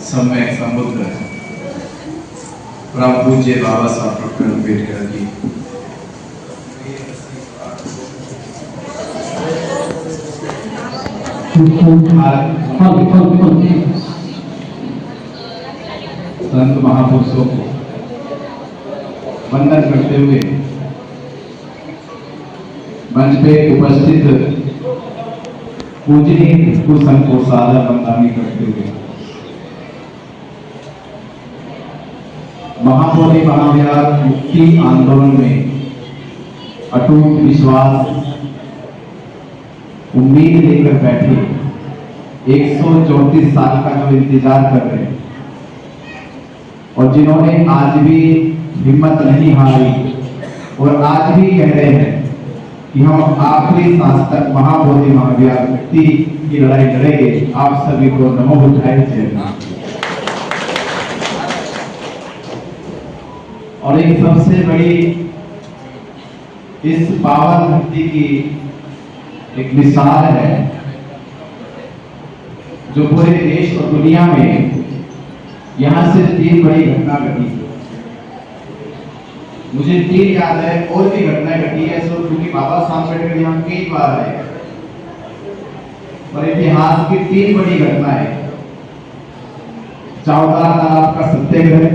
समय समुद्र परम पूज्य बाबा साहब डॉक्टर अम्बेडकर जी संत महापुरुषों को वंदन करते हुए मंच पे उपस्थित पूजनीय भिक्षु संघ को सादर वंदनी करते हुए महाबोधि महाविहार मुक्ति आंदोलन में अटूट विश्वास उम्मीद लेकर बैठे 134 साल का जो इंतजार कर रहे हैं और जिन्होंने आज भी हिम्मत नहीं हारी और आज भी कह रहे हैं कि हम आखिरी सांस तक महाबोधि महाविहार मुक्ति की लड़ाई लड़ेंगे। आप सभी को नमो बुद्धाय जय। और एक सबसे बड़ी इस पावन भक्ति की एक मिसाल है जो पूरे देश और दुनिया में यहां से 3 बड़ी घटना घटी। मुझे 3 याद है, और भी घटनाएं घटी है क्योंकि बाबा साहब अम्बेडकर यहाँ कई बार आए और इतिहास की 3 बड़ी घटनाएं, चौदारा तालाब का सत्याग्रह,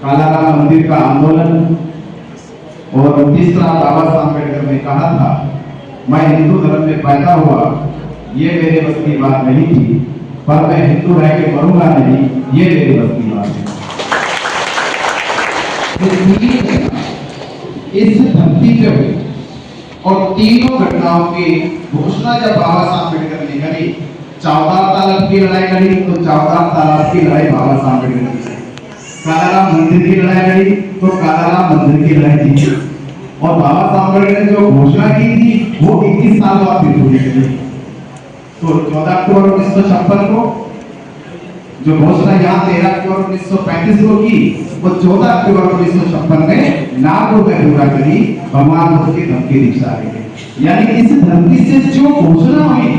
कालाराम मंदिर का आंदोलन और तीसरा बाबा साहब अम्बेडकर ने कहा था मैं हिंदू धर्म में पैदा हुआ, ये मेरे बस की बात नहीं थी, पर मैं हिंदू रह के मरूंगा नहीं, ये मेरे बस की बात है। इस धरती पे हुई और तीनों घटनाओं की घोषणा जब बाबा साहब अम्बेडकर ने करी, चौदार तालाब की लड़ाई लड़ी तो चौदार तालाब की लड़ाई बाबा साहब अम्बेडकर ने लड़ी, कालाराम मंदिर की लड़ाई लड़ी तो कालाराम मंदिर की लड़ाई थी और बाबा साहब अम्बेडकर ने जो घोषणा की थी वो 21 साल बाद भी पूरी करी। तो 14 अक्टूबर 1956 को जो घोषणा यहाँ 13 अक्टूबर 1935 को की वो 14 अक्टूबर 1956 में नागपुर में पूरा करी, भगवान बुद्ध की धमकी दीक्षा लेके। यानी इस धरती से जो घोषणा हुई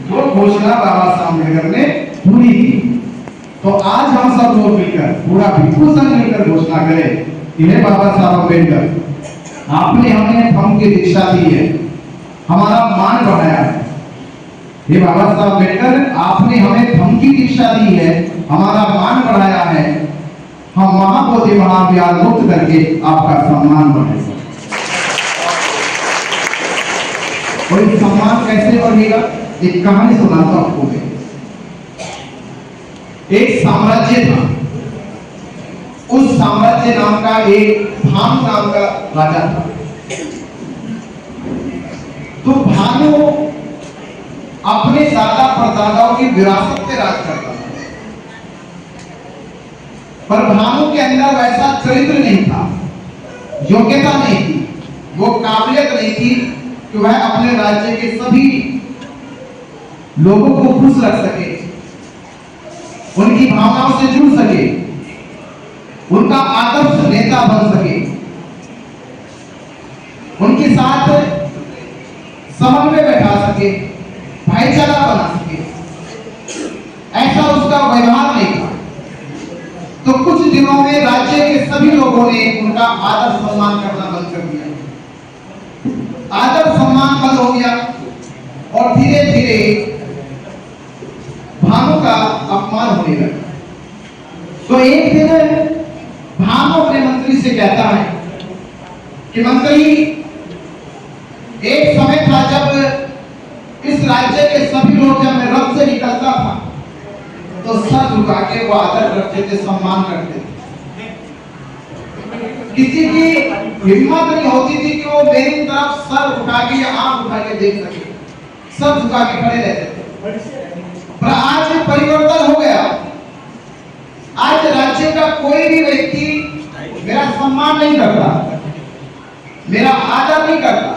वो घोषणा बाबा साहब अम्बेडकर ने पूरी की। तो आज हम सब लोग मिलकर पूरा भिक्षु संघ मिलकर घोषणा करें कि हे बाबा साहब अम्बेडकर, आपने हमें धम्म की दीक्षा दी है, हमारा मान बढ़ाया है। हे बाबा साहब अम्बेडकर, आपने हमें धम्म की दीक्षा दी है, हमारा मान बढ़ाया है, हम महाबोधि महाविहार मुक्त करके आपका सम्मान बढ़ाएंगे। और ये सम्मान कैसे बढ़ेगा? एक कहानी सुनाता हूं आपको। एक साम्राज्य था, उस साम्राज्य नाम का एक भानु नाम का राजा था। तो भानु अपने दादा परदादाओं की विरासत पे राज करता था, पर भानु के अंदर वैसा चरित्र नहीं था, योग्यता नहीं थी, वो काबिलियत नहीं थी कि वह अपने राज्य के सभी लोगों को खुश रख सके, उनकी भावनाओं से जुड़ सके, उनका आदर्श नेता बन सके, उनके साथ समन्वय बैठा सके, भाईचारा बना सके। ऐसा उसका व्यवहार नहीं था। तो कुछ दिनों में राज्य के सभी लोगों ने उनका आदर सम्मान करना बंद कर दिया। आदर सम्मान बंद हो गया और धीरे धीरे भानु का अपमान होने लगा। तो एक दिन भानु अपने मंत्री से कहता है कि मंत्री, एक समय था जब इस राज्य के सभी लोग जब मैं रथ से निकलता था तो सर झुका के वो आदर करते थे, सम्मान करते थे। किसी की हिम्मत नहीं होती थी कि वो मेरी तरफ सर उठा के या आंख उठा के देख सके, सर झुका के खड़े रहते थे। पर आज परिवर्तन हो गया। आज राज्य का कोई भी व्यक्ति मेरा सम्मान नहीं करता, मेरा आदर नहीं करता,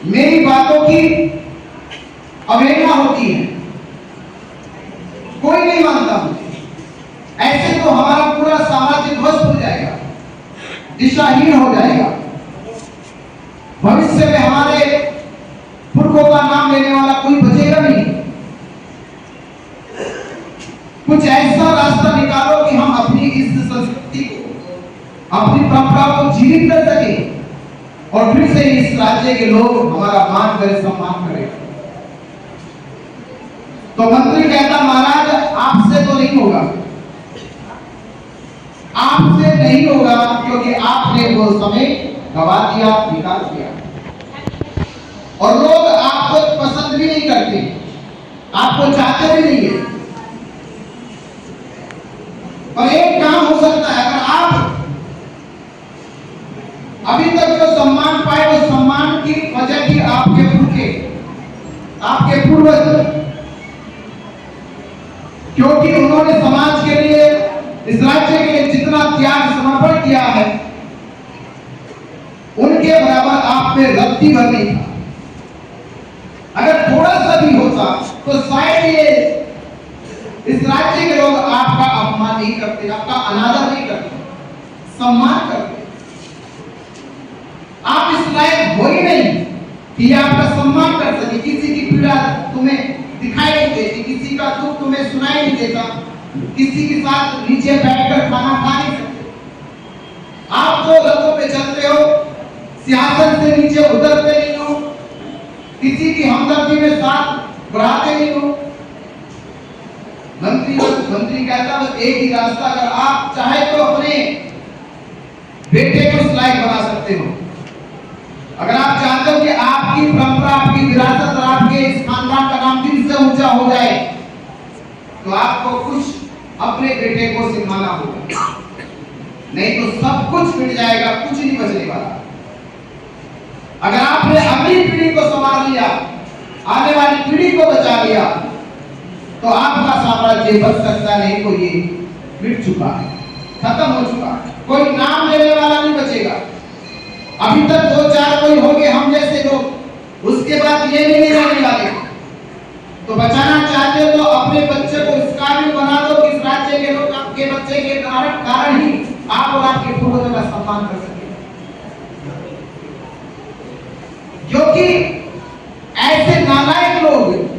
मेरी बातों की अवहेलना होती है, कोई नहीं मानता मुझे। ऐसे तो हमारा पूरा साम्राज्य ध्वस्त हो जाएगा, दिशाहीन हो जाएगा। भविष्य में हमारे पुरखों का नाम लेने वाला कोई बचेगा नहीं। कुछ ऐसा रास्ता निकालो कि हम अपनी इस संस्कृति को, अपनी परंपरा को जीवित कर सके और फिर से इस राज्य के लोग हमारा मान करें, सम्मान करें। तो मंत्री कहता, महाराज आपसे तो नहीं होगा, आपसे नहीं होगा, क्योंकि आपने वो समय गवा दिया, निकाल दिया, और लोग आपको पसंद भी नहीं करते, आपको चाहते भी नहीं है। पर एक काम हो सकता है, अगर आप अभी तक जो सम्मान पाए उस सम्मान की वजह थी आपके पुरखे, आपके पूर्वज, क्योंकि उन्होंने समाज के लिए, इस राज्य के लिए जितना त्याग समर्पण किया है, उनके बराबर आप में रत्ती भर नहीं था। अगर थोड़ा सा भी होता तो शायद ये इस राज्य के लोग आपका अपमान नहीं करते, आपका अनादर नहीं करते, सम्मान करते। आप इस लायक हो ही नहीं कि आपका सम्मान कर सके। किसी की पीड़ा तुम्हें दिखाई नहीं देती, किसी का दुख तुम्हें सुनाई नहीं देता, किसी के साथ नीचे बैठकर खाना खा नहीं सकते। आप तो रथों पे चलते हो, सिंहासन से नीचे उतरते नहीं हो, किसी की हमदर्दी में साथ बढ़ाते नहीं हो। मंत्री कहता बस एक ही रास्ता, अगर आप चाहे तो अपने बेटे को इस लायक बना सकते हो। अगर आप चाहते हो कि आपकी परंपरा, आपकी विरासत और आपके इस खानदान का नाम दिल से ऊंचा हो जाए, तो आपको कुछ अपने बेटे को सिखाना होगा, नहीं तो सब कुछ मिट जाएगा, कुछ नहीं बचने वाला। अगर आपने अगली पीढ़ी को संभाल लिया, आने वाली पीढ़ी को बचा लिया, तो आपका साम्राज्य बच सकता नहीं। तो ये मिट चुका है, खत्म हो चुका है, कोई नाम लेने वाला नहीं बचेगा। अभी तक दो चार कोई होंगे हम जैसे लोग, उसके बाद ये नहीं रहने वाले। तो बचाना चाहते हो तो अपने बच्चे को इस काबिल बना दो कि इस राज्य के लोग आपके बच्चे के कारण ही आप और आपके पूर्वजों का सम्मान कर सके। क्योंकि ऐसे नालायक लोग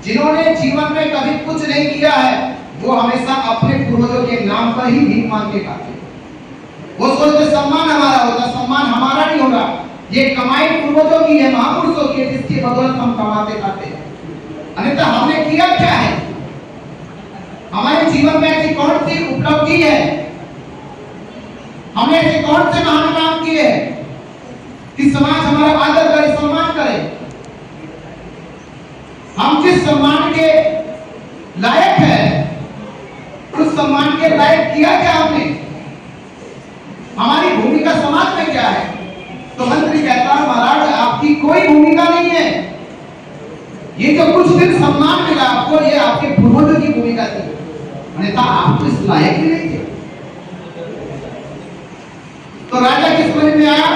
जिन्होंने जीवन में कभी कुछ नहीं किया है, वो हमेशा अपने पूर्वजों के नाम पर ही भीख मांग के खाते। वो सोचते सम्मान हमारा होगा, सम्मान हमारा नहीं होगा, ये कमाई पूर्वजों की है, महापुरुषों की है, जिसकी बदौलत हम कमाते खाते हैं। अन्यथा हमने किया क्या है? हमारे जीवन में ऐसी कौन सी उपलब्धि है, हमने ऐसे कौन से महान काम किए हैं कि समाज हमारा आदर करे, सम्मान करे? हम जिस सम्मान के लायक है, उस सम्मान के लायक किया क्या हमने? हमारी भूमिका समाज में क्या है? तो मंत्री कहता है, महाराज आपकी कोई भूमिका नहीं है। ये जो कुछ दिन सम्मान मिला आपको, ये आपके पूर्वजों की भूमिका थी, अन्यथा आप तो इस लायक भी नहीं थे। तो राजा की समझ में आया,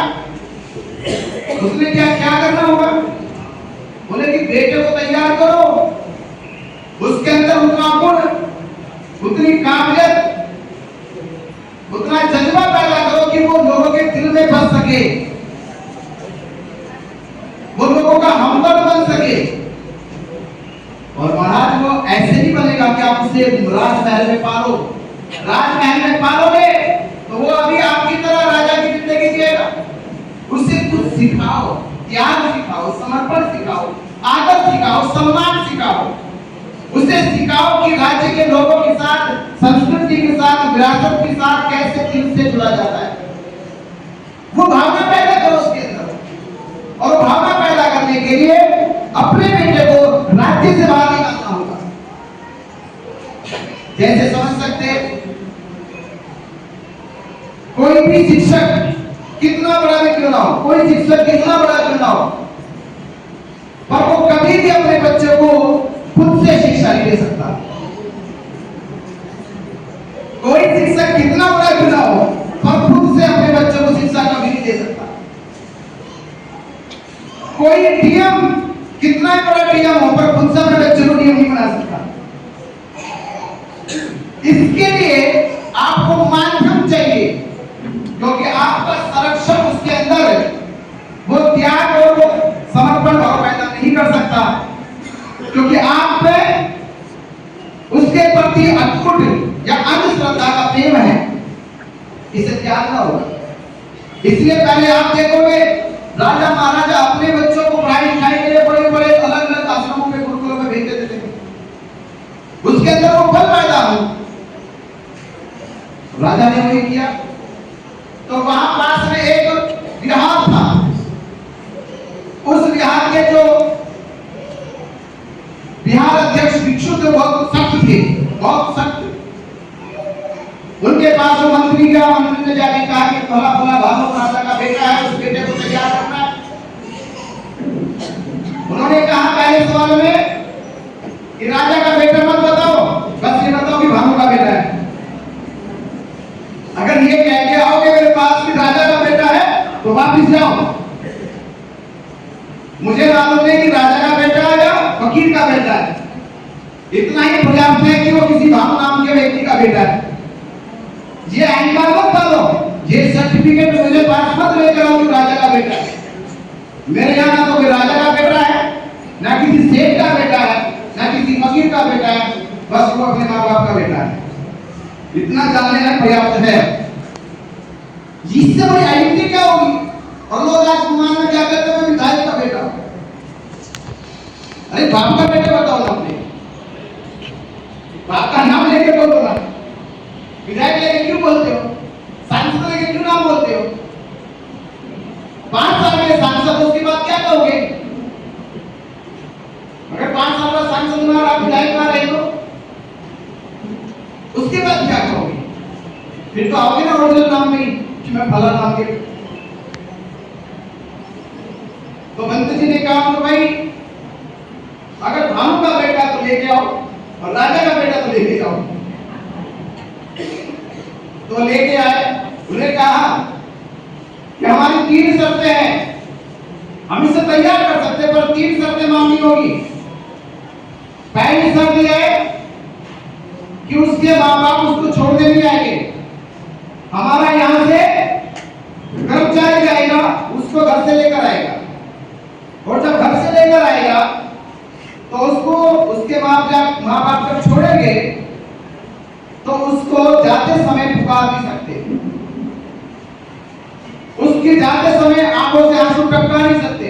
उसने क्या करना होगा? बोले कि बेटे को तैयार करो, उसके अंदर उतना गुण, उतनी काबिलियत, उतना जज्बा पैदा करो कि वो लोगों के दिल में बस सके, वो लोगों का हमदर्द बन सके। और महाराज वो ऐसे नहीं बनेगा कि आप उसे राजमहल में पालो। राजमहल में पालोगे तो वो अभी आपकी तरह राजा की जिंदगी जिएगा। उसे कुछ सिखाओ, त्याग सिखाओ, समर्पण सिखाओ, आदर सिखाओ, सम्मान सिखाओ। उसे सिखाओ कि राज्य के लोगों के साथ, संस्कृति के साथ, विरासत के साथ कैसे दिल से जुड़ा जाता है। वो भावना पैदा करो उसके अंदर, और भावना पैदा करने के लिए अपने बेटे को राज्य से बाहर निकालना होगा। जैसे समझ सकते, कोई भी शिक्षक कितना बड़ा भी क्यों ना हो, कोई शिक्षक कितना बड़ा क्यों ना हो, पर वो कभी भी अपने बच्चे को खुद से शिक्षा नहीं दे सकता। कोई शिक्षक कितना बड़ा क्यों ना हो, पर खुद से अपने बच्चे को शिक्षा कभी नहीं दे सकता। कोई डीएम कितना बड़ा डीएम हो, पर खुद से अपने बच्चे को डीएम नहीं बना सकता। इसके लिए आपको माध्यम चाहिए, क्योंकि आपका संरक्षण उसके अंदर वो त्याग और वो समर्पण भाव पैदा नहीं कर सकता, क्योंकि आप पे उसके प्रति अटूट या अंधश्रद्धा का प्रेम है, इसे त्यागना होगा। इसलिए पहले आप देखोगे राजा महाराजा अपने बच्चों को पढ़ाई लिखाई के लिए बड़े बड़े अलग अलग आश्रमों में गुरुकुलों में भेज देते थे, उसके अंदर वो फल पैदा हो। राजा ने वही किया। तो वहां पास में एक विहार था, उस विहार के जो विहार अध्यक्ष भिक्षु थे बहुत सख्त थे, बहुत सख्त। उनके पास वो मंत्री गया, मंत्री ने जाके कहा कि फला फला भानु राजा का बेटा है, उस बेटे को तैयार करना है। उन्होंने कहा पहले सवाल में कि राजा का बेटा मत बताओ, बस ये बताओ कि भानु का बेटा है। अगर ये कह के आओगे मेरे पास कि राजा का बेटा है तो वापिस जाओ। मुझे मालूम है कि राजा का बेटा है या फकीर का बेटा है, इतना ही पर्याप्त है कि वो किसी भानु नाम के व्यक्ति का बेटा है। ये अहंकार मत डालो, ये सर्टिफिकेट मुझे पास मत लेकर आओ कि राजा का बेटा है। मेरे यहाँ ना तो कोई राजा का बेटा है, ना किसी सेठ का बेटा है, ना किसी फकीर का बेटा है, बस वो अपने माँ बाप का बेटा है। इतना जान लेना पर्याप्त है। इससे बड़ी आइडेंटिटी क्या होगी? और लोग आज गुमान में क्या करते हैं, विधायक का बेटा। अरे बाप का बेटा बताओ ना, अपने बाप का नाम लेके बोलो ना, विधायक लेके क्यों बोलते हो, सांसद लेके क्यों नाम बोलते हो? 5 साल के सांसद, उसके बाद क्या कहोगे? अगर 5 साल का सांसद ना रहा, विधायक ना रहे तो उसके बाद क्या कहोगे? फिर तो आओगे ना ओरिजिनल नाम में कि मैं फला नाम के। तो मंत्री जी ने कहा तो भाई अगर भानु का बेटा तो लेके आओ और राजा का बेटा तो लेके जाओ। तो लेके आए। उन्हें कहा कि हमारी 3 शर्तें हैं, हम इसे तैयार कर सकते हैं पर 3 शर्तें माननी होगी। पहली शर्त यह है कि उसके माँ बाप उसको छोड़ने नहीं आएंगे। हमारा यहाँ से कर्मचारी जाएगा, उसको घर से लेकर आएगा, और जब घर से लेकर आएगा तो उसको उसके माँ बाप जब छोड़ेंगे तो उसको जाते समय पुकार नहीं सकते, उसके जाते समय आंखों से आंसू टपका नहीं सकते,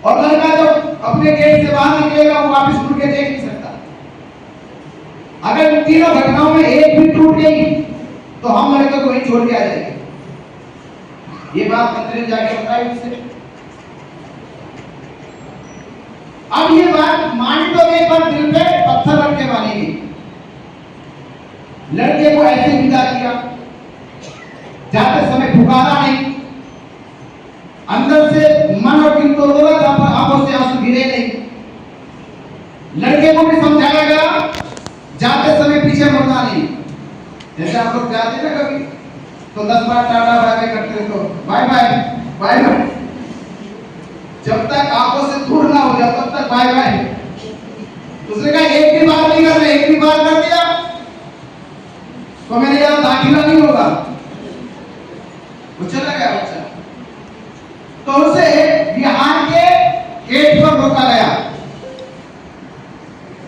और लड़का जब अपने गेट से बाहर निकलेगा वो वापस मुड़ के देख नहीं सकता। अगर इन तीनों घटनाओं में एक भी टूट गई तो हम लड़के को वहीं छोड़ के आ जाएंगे। ये बात मंत्री ने जाके बताई उससे। अब ये बात मानी तो गई पर दिल पे पत्थर रख के मानी गई। लड़के को ऐसे विदा किया, जाते समय पुकारा नहीं, अंदर से मन और दिल तो रोना था पर आंखों से आंसू गिरे नहीं। लड़के को भी समझाया गया जाते समय पीछे मुड़ना नहीं। जैसे आप लोग जाते ना कभी तो 10 बार टाटा बाय बाय करते हो, तो बाय बाय बाय बाय, जब तक आंखों से दूर ना हो जाए तब तक बाय बाय। दूसरे का एक भी बार नहीं कर रहे, एक भी बार कर दिया तो मेरे यहाँ दाखिला नहीं होगा, वो चला गया बच्चा। तो उसे बिहार के गेट पर रोका गया।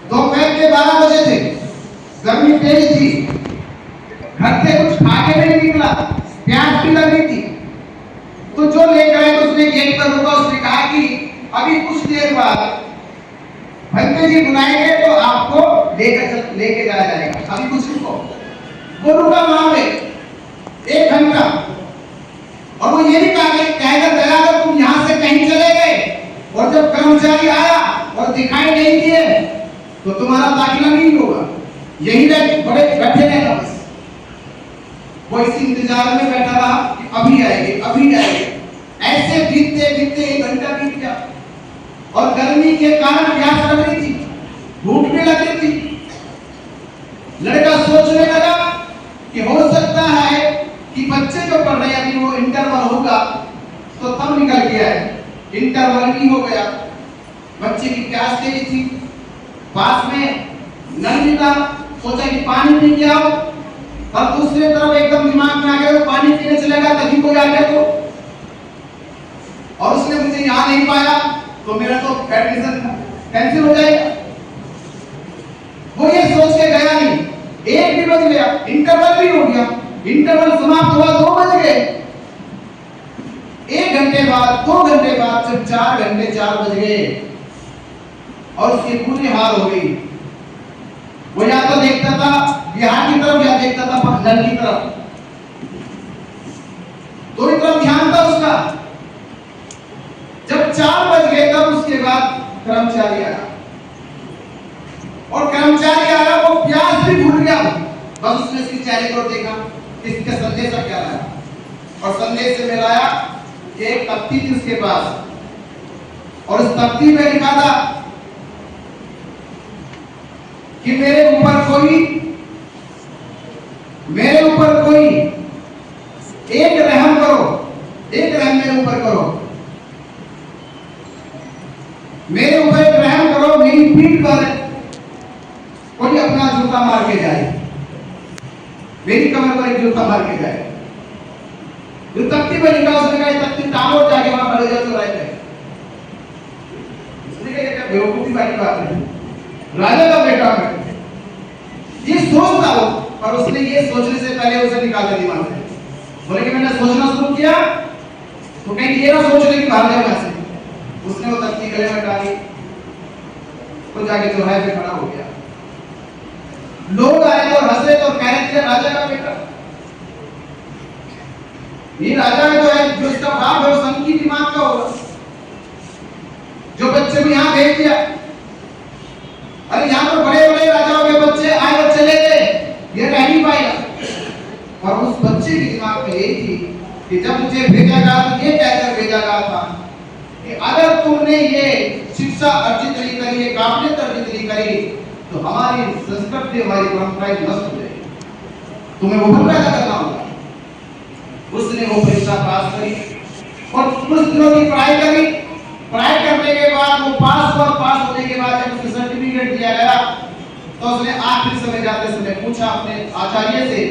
दोपहर के 12 बजे थे, गर्मी तेज थी, घर से कुछ खा के नहीं निकला, प्यास भी लगी थी। तो जो लेकर आए तो उसने गेट पर रुका, उसने कहा कि अभी कुछ देर बाद भंते जी बुलाएंगे तो आपको लेके जाया जाएगा, अभी कुछ रुको। वो रुका वहां पे 1 घंटा, और वो ये भी कहकर गया अगर तुम यहाँ से कहीं चले गए और जब कर्मचारी आया और दिखाई नहीं दिए तो तुम्हारा दाखिला नहीं होगा, यही बड़े बैठे रहना। बस वो इसी इंतजार में बैठा रहा कि अभी आएंगे अभी आएंगे। ऐसे बीतते बीतते 1 घंटा बीत गया और गर्मी के कारण प्यास लग रही थी, भूख भी लग रही थी। लड़का सोचने लगा कि हो सकता है कि बच्चे जो पढ़ रहे हैं अभी वो इंटरवल होगा तो तब निकल गया है, इंटरवल भी हो गया। बच्चे की प्यास तेज थी, पास में नल भी था, सोचा कि पानी पी के आओ, और दूसरी तरफ एकदम दिमाग में आ गया पानी पीने चलेगा तभी कोई आ गया तो, और उसने मुझे यहाँ नहीं पाया तो मेरा तो एडमिशन कैंसिल हो जाएगा। भी गया, इंटरवल भी हो गया, इंटरवल समाप्त हुआ 2 बज गए। 1 घंटे बाद, 2 घंटे बाद, जब 4 घंटे 4 बज गए और उसकी पूरी हार हो गई, वो या तो देखता था बिहार की तरफ या देखता था पखनल की तरफ, दोनों तरफ ध्यान था उसका। जब 4 बज गए तब उसके बाद कर्मचारी आया, और कर्मचारी आया, वो प्यास भी भूल गया, बस उसने इसके चेहरे को देखा, इसका संदेश क्या लाया, और संदेश से मिलाया कि एक तख्ती थी उसके पास, और उस तख्ती में लिखा था कि मेरे ऊपर कोई एक रहम करो, एक रहम मेरे ऊपर करो, मेरे ऊपर एक रहम करो, मेरी पीठ पर कोई अपना जूता मार के जाए, मेरी कमर पर एक जूता मार के जाए। जो तख्ती पर लिखा उसने कहा तख्ती टांगो, जाके वहां खड़े हो जाओ, राय इसने कहा बेवकूफी वाली बात है, राजा का बेटा है, ये सोचता हो, पर उसने ये सोचने से पहले उसे निकाल दिया दिमाग से। बोले कि मैंने सोचना शुरू किया तो कहीं ये ना सोच ले कि भाग जाए वहां से। उसने वो तख्ती गले में डाली, तो जाके चौराहे पे खड़ा हो गया। लोग आए और हंसे तो कह रहे थे राजा का बेटा, ये राजा जो है, जो इसका बाप है, वो संकी दिमाग का होगा, जो बच्चे भी यहाँ भेज दिया। अरे यहाँ तो बड़े बड़े राजाओं के बच्चे आए और चले गए, ये रह नहीं पाएगा। और उस बच्चे के दिमाग में यही थी कि जब मुझे भेजा गया तो ये कहकर भेजा गया था कि अगर तुमने ये शिक्षा अर्जित नहीं करी, ये काबिलियत अर्जित नहीं करी, तो हमारी संस्कृति, हमारी परंपराएं नष्ट हो जाएगी, तुम्हें वो पैदा करना होगा। उसने वो परीक्षा पास करी और कुछ दिनों की पढ़ाई करी। पढ़ाई करने के बाद वो पास हुआ, पास होने के बाद जब उसे सर्टिफिकेट दिया गया तो उसने आखिरी समय जाते समय पूछा अपने आचार्य से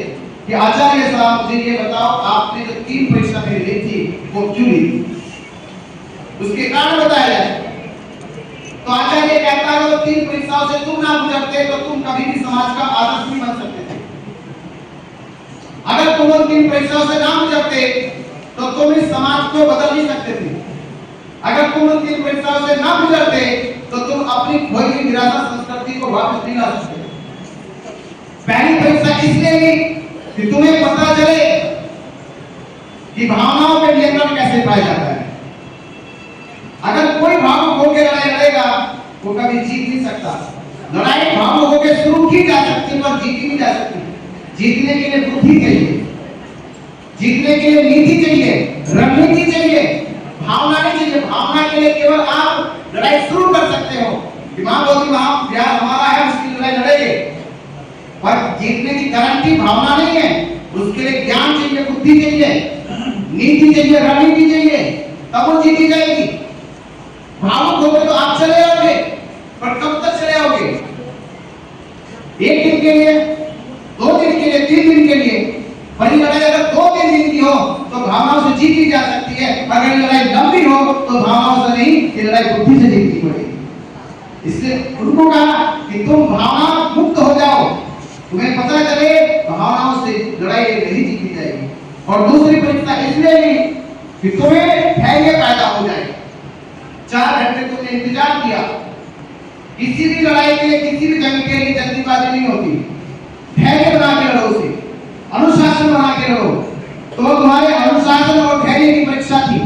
कि आचार्य साहब मुझे ये बताओ, आपने जो 3 परीक्षा मेरी ली थी वो क्यों ली थी, उसके कारण बताया जाए। तो आचार्य कहता है वो 3 परीक्षाओं से तुम ना गुजरते तो तुम कभी भी समाज का आदर्श नहीं बन सकते थे। अगर तुम उन 3 परीक्षाओं से ना गुजरते तो तुम इस समाज को बदल नहीं सकते थे। अगर तुम उन 3 परीक्षाओं से ना गुजरते तो तुम अपनी खोई हुई विरासत संस्कृति को वापस नहीं ला सकते। पहली परीक्षा इसलिए ली कि तुम्हें पता चले कि भावनाओं पे नियंत्रण कैसे पाया जाता है। अगर कोई भावुक होकर लड़ाई लड़ेगा वो कभी जीत नहीं सकता। लड़ाई भावुक होकर शुरू की जा सकती है पर जीती नहीं जा सकती। जीतने के लिए बुद्धि चाहिए, जीतने के लिए नीति चाहिए, रणनीति चाहिए, भावना नहीं चाहिए। भावना के लिए केवल आप लड़ाई शुरू कर सकते हो, दिमाग होगी वहां प्यार हमारा है, उसकी लड़ाई लड़ेंगे, पर जीतने की गारंटी भावना नहीं है। उसके लिए ज्ञान चाहिए, बुद्धि चाहिए, नीति चाहिए, रणनीति चाहिए, तब वो जीती जाएगी। भावुक होकर तो आप चले आओगे, पर कब तक चले आओगे? 1 दिन के लिए, 2 दिन के लिए, 3 दिन के लिए। बड़ी लड़ाई अगर 2-3 दिन की हो तो भावनाओं से जीती जा सकती है। अगर लड़ाई लंबी हो तो भावनाओं से नहीं, ये लड़ाई बुद्धि से जीतनी पड़ेगी। इसलिए उनको कहा कि तुम भावना मुक्त हो जाओ, तुम्हें पता चले भावनाओं से लड़ाई नहीं जीती जाएगी। और दूसरी परीक्षा इसलिए ली कि तुम्हें धैर्य पैदा हो जाए। 4 घंटे तुमने इंतजार किया। किसी भी लड़ाई के लिए, किसी भी जंग के लिए जल्दीबाजी नहीं होती। धैर्य बना के लड़ो, उसे अनुशासन बना के लड़ो। तो तुम्हारे अनुशासन और धैर्य की परीक्षा थी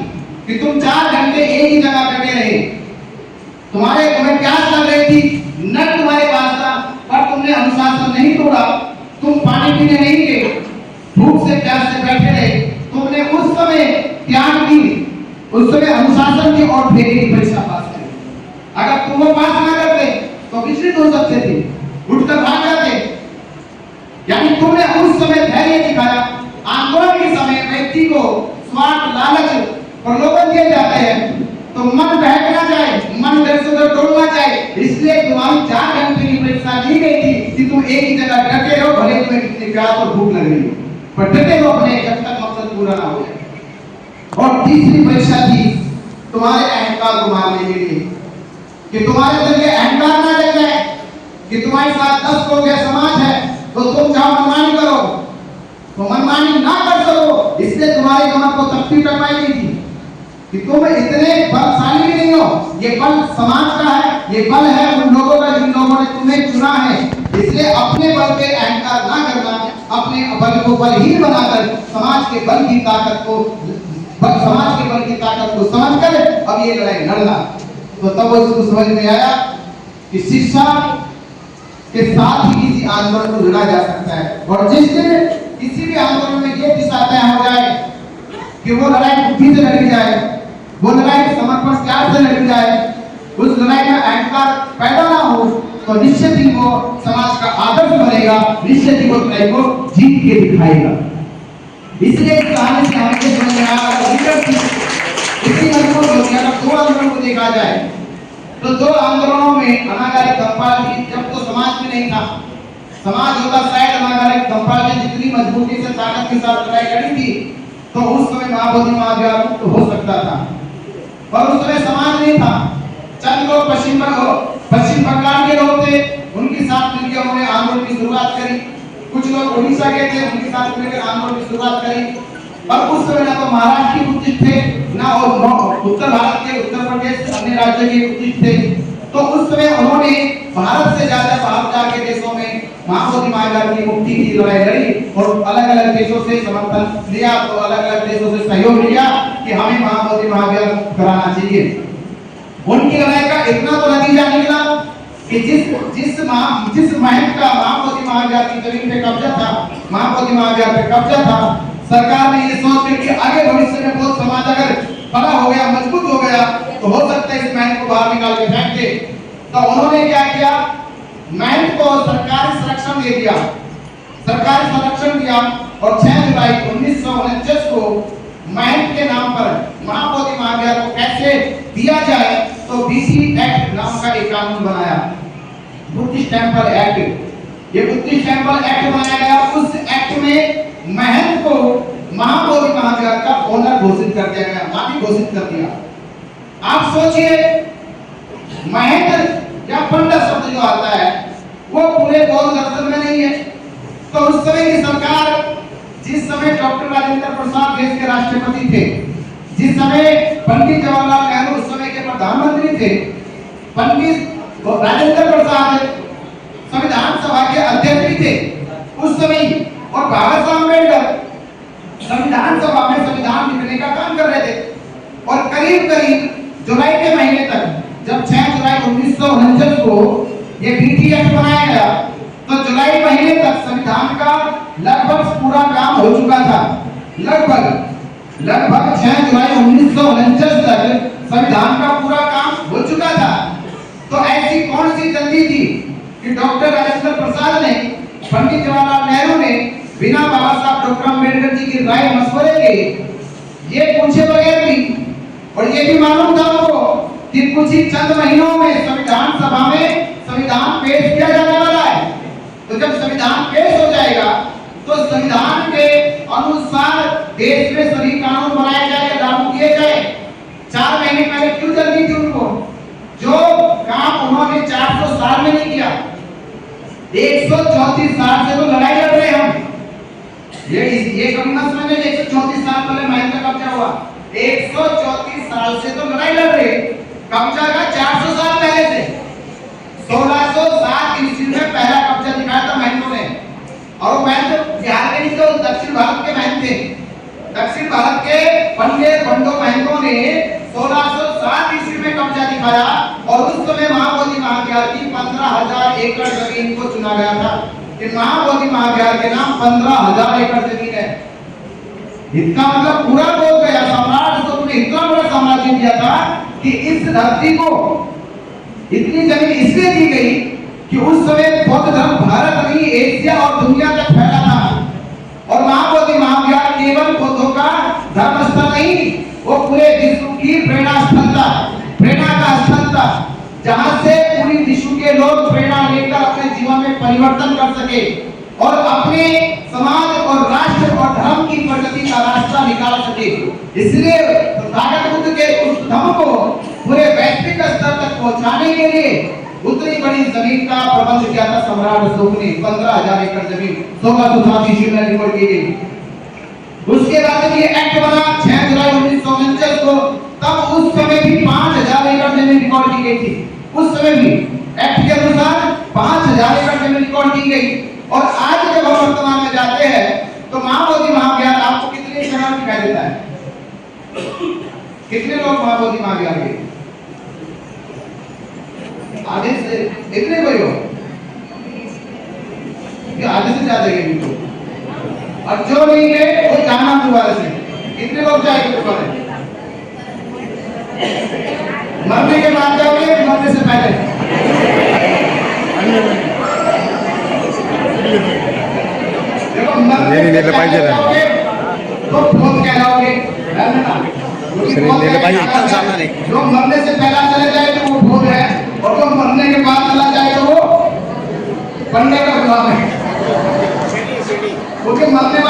कि तुम 4 घंटे एक ही जगह बैठे रहे। तुम्हें प्यास लग रही थी, नल तुम्हारे पास था, पर तुमने अनुशासन नहीं तोड़ा। तुम पानी पीने नहीं गए, भूख से प्यास से बैठे रहे। तुमने उस समय त्याग की, उस समय अनुशासन की और धैर्य की परीक्षा पास की। अगर तुम वो पास ना करते तो विचलित हो सकते थे, उठकर भाग जाते। यानी तुमने उस समय धैर्य दिखाया। आंदोलन के समय व्यक्ति को स्वार्थ, लालच, प्रलोभन दिए जाते हैं तो मन बहकना जाए, मन इधर से उधर डोलना जाए। इसलिए तुम्हारी 4 घंटे की परीक्षा ली गई थी कि तुम एक ही जगह डटे रहो, भले तुम्हें कितनी प्यास और भूख लग रही हो, पर डटे रहो अपने, जब तक मकसद पूरा ना हो जाए। और तीसरी परीक्षा थी तुम्हारे अहंकार को मारने के लिए, कि तुम्हारे अंदर ये अहंकार ना लग जाए कि तुम्हारे साथ 10 लोग हैं, समाज है, तो तुम चाहो मनमानी करो, तो मनमानी ना कर सको, इसलिए तुम्हारे कमर को तख्ती टकराई गई थी कि तुम इतने बलशाली भी नहीं हो। ये बल समाज का है, ये बल है उन लोगों का जिन लोगों ने तुम्हें चुना है। इसलिए अपने बल पे अहंकार ना करना, अपने बल को बलहीन बनाकर समाज के बल की ताकत को समझकर अब ये लड़ाई लड़ना। तो तब उसको समझ में आया कि शिक्षा के साथ ही किसी आंदोलन को लड़ा जा सकता है। और जिस दिन किसी भी आंदोलन में ये दिशा तय हो जाए कि वो लड़ाई बुद्धि से लड़ी जाए, वो लड़ाई समर्पण त्याग से लड़ी जाए, उस लड़ाई में अहंकार पैदा ना हो, तो निश्चित ही वो समाज का आदर्श बनेगा, निश्चित ही वो लड़ाई को जीत के दिखाएगा। इसलिए इस कहानी से हमें समझ में आया इतनी मजबूत होती है। दो आंदोलन को देखा जाए तो दो आंदोलनों में अनागारिक धम्पाल की, जब तो समाज में नहीं था, समाज होता शायद अनागारिक धम्पाल ने जितनी मजबूती से ताकत के साथ लड़ाई लड़ी थी तो उस समय महाबोधि महाविहार मुक्त हो सकता था। पर उस समय समाज नहीं था, चंद लोग पश्चिम बंगाल के लोग थे, उनके साथ मिलकर उन्होंने आंदोलन की शुरुआत करी। कुछ लोग उड़ीसा के थे, उनके साथ मिलकर आंदोलन की शुरुआत करी। और उस समय ना तो महाराष्ट्र के उत्तिष्ठ थे, ना और उत्तर भारत के, उत्तर प्रदेश अन्य राज्यों के उत्तिष्ठ थे। तो उस समय उन्होंने भारत से ज्यादा बाहर जाके देशों में महाबोधि महाविहार की मुक्ति की लड़ाई लड़ी और अलग अलग देशों से समर्थन लिया, तो अलग अलग देशों से सहयोग लिया कि हमें महाबोधि महाविहार कराना चाहिए। उनकी लड़ाई का इतना तो नतीजा निकला कि जिस महंत का महाबोधि महाविहार की जमीन पे कब्जा था, महाबोधि महाविहार पे कब्जा था, सरकार ने ये सोच के कि आगे भविष्य में बहुत समाज अगर बड़ा हो गया, मजबूत हो गया, तो हो सकता है इस महंत को बाहर निकाल के फेंक दे। तो उन्होंने क्या किया, महंत को सरकारी संरक्षण दे दिया, सरकारी संरक्षण दिया। और 6 जुलाई 1949 को महंत के नाम पर महाबोधि महाविहार को कैसे दिया जाए, तो बीसी एक्ट नाम का एक कानून बनाया, बुद्धिस्ट टेंपल एक्ट। ये बुद्धिस्ट टेंपल एक्ट बनाया गया। उस एक्ट में महंत को महाबोधि महाविहार का ओनर घोषित कर दिया गया, मालिक घोषित कर दिया। आप सोचिए, महंत या पंडित शब्द जो आता है वो पूरे बौद्ध दर्शन में नहीं है। तो उस समय की सरकार, जिस समय डॉक्टर राजेंद्र प्रसाद देश के राष्ट्रपति थे, जिस समय पंडित जवाहरलाल नेहरू उस समय के प्रधानमंत्री थे, पंडित राजेंद्र प्रसाद संविधान सभा के अध्यक्ष भी थे उस समय, और बाबा साहब अम्बेडकर संविधान सभा में संविधान लिखने का काम कर रहे थे। और करीब जुलाई के महीने तक, जब 6 जुलाई 1949 को ये बीटी एक्ट बनाया गया, तो जुलाई महीने तक संविधान का लगभग पूरा काम हो चुका था। लगभग 6 जुलाई 1949 तक संविधान का पूरा काम हो चुका था। तो ऐसी कौन सी जल्दी थी कि डॉक्टर राजेंद्र प्रसाद ने, पंडित जवाहरलाल नेहरू ने बिना बाबा साहब डॉक्टर अम्बेडकर जी की राय मशवरे के ये पूछे बगैर भी, और ये भी मालूम था उनको कि कुछ ही चंद महीनों में संविधान सभा में संविधान पेश किया जाने वाला है। तो जब संविधान पेश हो जाएगा तो संविधान के अनुसार देश में सभी कानून बनाए जाए, लागू किए जाए। 4 महीने पहले क्यों जल्दी थी उनको? जो काम उन्होंने 400 साल में नहीं किया, 134 साल से तो लड़ाई लड़ रहे हम। ये कभी ना समझे 134 साल पहले महंत का कब्जा हुआ, 134 साल से तो लड़ाई लड़ रहे। कब्जा का 400 साल पहले से 1607 ईस्वी में पहला कब्जा दिखाया था महंतों ने। और वो महंत बिहार के नहीं थे, दक्षिण भारत के महंत थे। दक्षिण भारत के पंडो महंतों ने 1607 ईस्वी में कब्जा दिखाया और उस समय महाबोधि महाविहार की 15,000 एकड़ जमीन को चुना गया था कि महाबोधि महाविहार के नाम 15,000 एकड़ जमीन है। इसका मतलब पूरा बोल गया सम्राट को तुमने इतना बड़ा साम्राज्य दिया था कि इस धरती को इतनी जमीन इसलिए दी गई कि उस समय बौद्ध धर्म भारत नहीं एशिया और दुनिया तक फैला था। और महाबोधि महाविहार केवल बौद्धों का धर्म स्थल नहीं, वो पूरे विश्व की प्रेरणा स्थल था, प्रेरणा का स्थल था, जहां से पूरी विश्व के लोग प्रेरणा लेकर अपने जीवन में परिवर्तन कर सके और अपने समाज और राष्ट्र और धर्म की प्रगति का रास्ता निकाल सके। इसलिए तथागत बुद्ध के उस धर्म को पूरे वैश्विक स्तर तक पहुंचाने के लिए उतनी बड़ी जमीन का प्रबंध किया था सम्राट अशोक ने, 15,000 एकड़ जमीन 1687 ईस्वी में रिकॉर्ड की गई। उसके बाद ये एक्ट बना 6 जुलाई 1949 को, तब उस समय भी 5,000 एकड़ जमीन रिकॉर्ड की गई थी। उस समय भी एक्ट के अनुसार 5,000 एकड़ जमीन रिकॉर्ड की गई। और आज जब हम वर्तमान में जाते हैं तो महाबोधि महाविहार आपको कितने शहर दिखाई देता है? कितने लोग महाबोधि महाविहार गए? आधे से इतने कोई हो, ये आधे से ज्यादा गए बिल्कुल। और जो नहीं गए वो जाना दोबारा से। कितने लोग जाएंगे दोबारा? मरने के बाद जाओगे, मरने से पहले? देखो मरने से पहले जाओगे तो भूत कहलाओगे, जो मरने से पहले चले जाए तो वो भूत है, और जो मरने के बाद चला जाए तो वो पंडे का गुलाम है। क्योंकि मरने के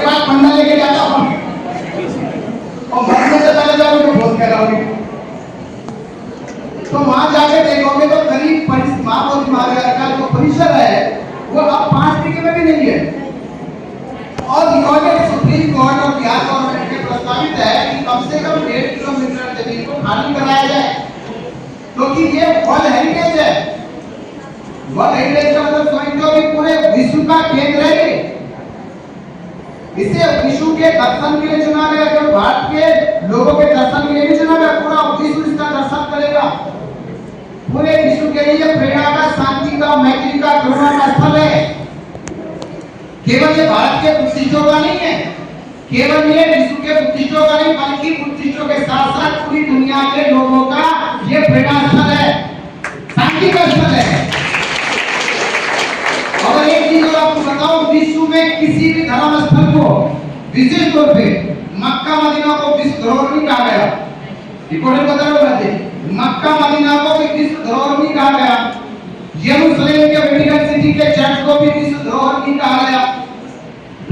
बाद पंडा लेके जाता हूं, और मरने से पहले जाओगे तो भूत कहलाओगे। तो वहां जाके देखोगे तो करीब महाबोधि महाविहार का जो परिसर है वो अब 5 बीघे में भी नहीं है। और रिकॉर्डेड सुप्रीम कोर्ट और बिहार गवर्नमेंट के प्रस्तावित है कि कम से कम 1.5 किलोमीटर जमीन को खाली कराया जाए, क्योंकि ये वर्ल्ड हेरिटेज है। वर्ल्ड हेरिटेज का मतलब समझो कि पूरे विश्व का केंद्र है। इसे विश्व के दर्शन के लिए चुना गया, जो भारत के लोगों के दर्शन के लिए भी चुना गया। पूरा विश्व इसका दर्शन करेगा। पूरे विश्व के लिए प्रेरणा का, शांति का, मैत्री का, करुणा का स्थल है। केवल ये भारत के बुद्धिस्टों का नहीं है, केवल ये विश्व के बुद्धिस्टों का नहीं, बल्कि बुद्धिस्टों के साथ साथ पूरी दुनिया के लोगों का ये प्रेरणा स्थल है, शांति का स्थल है। और एक चीज और आपको बताऊं, विश्व में किसी भी धर्म स्थल को विशेष तौर पे मक्का मदीना को विश्व धरोहर नहीं कहा गया। रिकॉर्ड बता रहा हूं, मक्का मदीना को भी विश्व धरोहर नहीं कहा गया। यरूशलेम के वेटिकन सिटी के चर्च को भी विश्व धरोहर नहीं कहा गया।